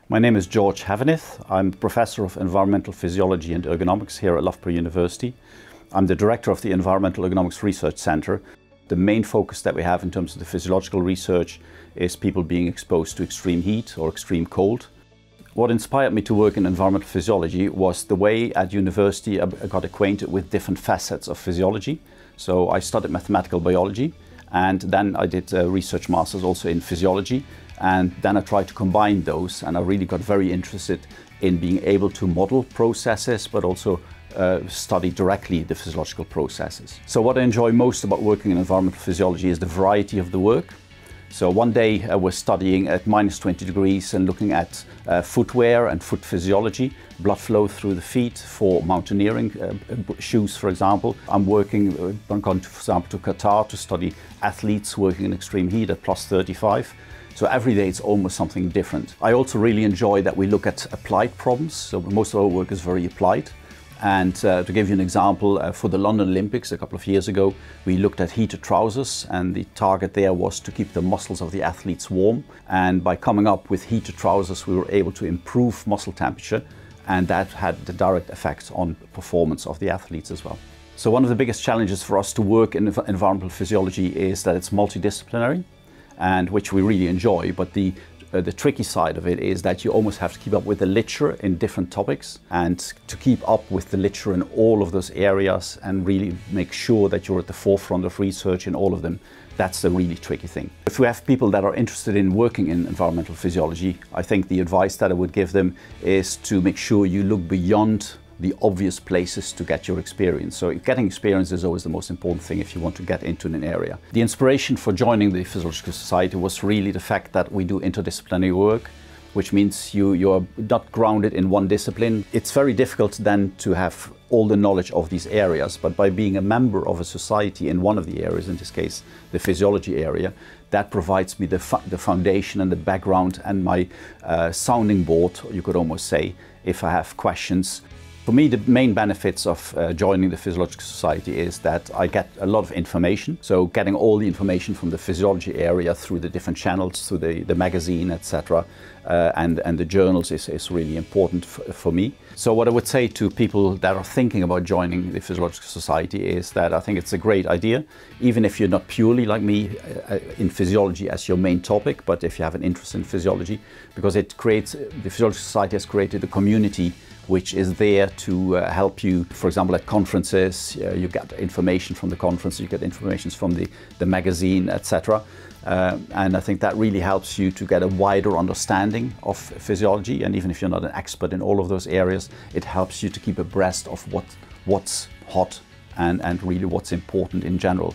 My name is George Havenith. I'm Professor of Environmental Physiology and Ergonomics here at Loughborough University. I'm the Director of the Environmental Ergonomics Research Centre. The main focus that we have in terms of the physiological research is people being exposed to extreme heat or extreme cold. What inspired me to work in environmental physiology was the way at university I got acquainted with different facets of physiology. So I studied mathematical biology, and then I did a research masters also in physiology, and then I tried to combine those, and I really got very interested in being able to model processes but also study directly the physiological processes. So what I enjoy most about working in environmental physiology is the variety of the work. So one day I was studying at -20 degrees and looking at footwear and foot physiology, blood flow through the feet for mountaineering shoes, for example. I'm going to, for example, to Qatar to study athletes working in extreme heat at +35. So every day it's almost something different. I also really enjoy that we look at applied problems. So most of our work is very applied. And to give you an example, for the London Olympics a couple of years ago, we looked at heated trousers, and the target there was to keep the muscles of the athletes warm. And by coming up with heated trousers, we were able to improve muscle temperature, and that had the direct effect on performance of the athletes as well. So one of the biggest challenges for us to work in environmental physiology is that it's multidisciplinary, and which we really enjoy, but the tricky side of it is that you almost have to keep up with the literature in different topics, and to keep up with the literature in all of those areas and really make sure that you're at the forefront of research in all of them, that's the really tricky thing. If we have people that are interested in working in environmental physiology, I think the advice that I would give them is to make sure you look beyond the obvious places to get your experience. So getting experience is always the most important thing if you want to get into an area. The inspiration for joining the Physiological Society was really the fact that we do interdisciplinary work, which means you're not grounded in one discipline. It's very difficult then to have all the knowledge of these areas, but by being a member of a society in one of the areas, in this case the physiology area, that provides me the foundation and the background and my sounding board, you could almost say, if I have questions. For me, the main benefits of joining the Physiological Society is that I get a lot of information. So getting all the information from the physiology area through the different channels, through the magazine, etc., and the journals is really important for me. So what I would say to people that are thinking about joining the Physiological Society is that I think it's a great idea, even if you're not purely like me in physiology as your main topic, but if you have an interest in physiology, because the Physiological Society has created a community which is there to help you. For example, at conferences, you get information from the conference, you get information from the magazine, etc. And I think that really helps you to get a wider understanding of physiology. And even if you're not an expert in all of those areas, it helps you to keep abreast of what's hot and really what's important in general